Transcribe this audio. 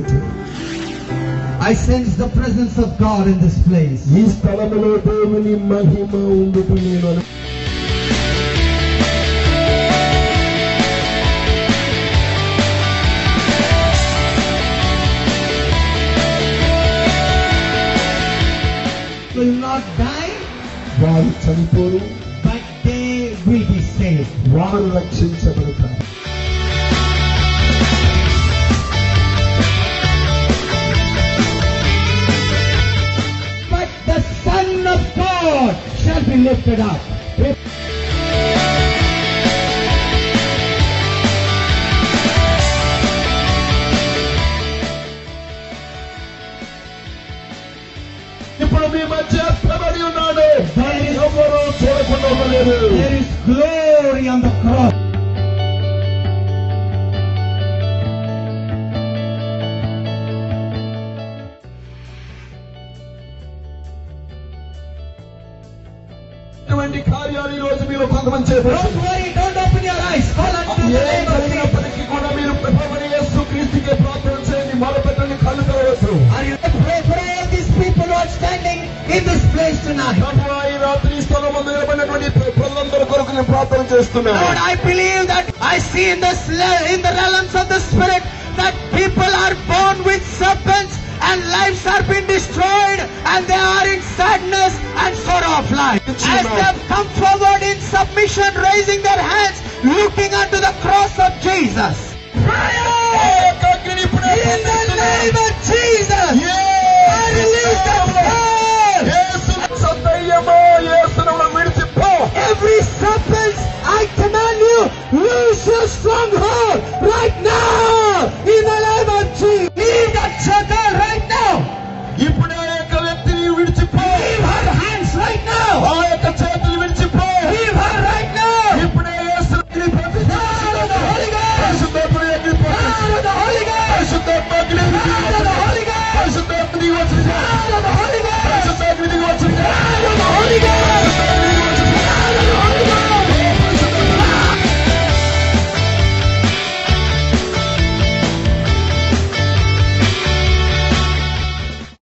it. I sense the presence of God in this place. ఈ స్థలములో దేవుని మహిమ ఉండుట నేను Will not die, వారు చనిపోరు, but they will be saved. వారు రక్షించబడతారు. But the Son of God shall be lifted up. ఇప్పుడు మీ మధ్య ప్రభడి ఉన్నాడు. ఎవరు చూడకుండా ఉండలేరు. There is glory on the cross. ఇటువంటి కార్యాలు ఈ రోజు మీరు భగవంతుని చేతుల్లో. Don't worry, don't open your eyes. Call unto the A name of Jesus. జరిగినప్పటికీ కూడా మీరు ప్రభువైన యేసుక్రీస్తుకే ప్రార్థన చేయండి. మొదలుపెట్టండి, కళ్ళు తెరవద్దు. Are you pray for all these people who are standing in this place tonight? ప్రభువా, ఈ రాత్రి ఈ స్థలం ముందు నిలబడినటువంటి ప్రజలందరి కొరకు నేను ప్రార్థన చేస్తున్నాను. Lord, I believe that I see in the realms of the Spirit that people are born with serpents and lives are being destroyed and they are in sadness and sorrow of life. As they have come forward in submission, raising their hands, looking unto the cross of Jesus. In the name of Jesus, I release that power. Yesu సత్యమో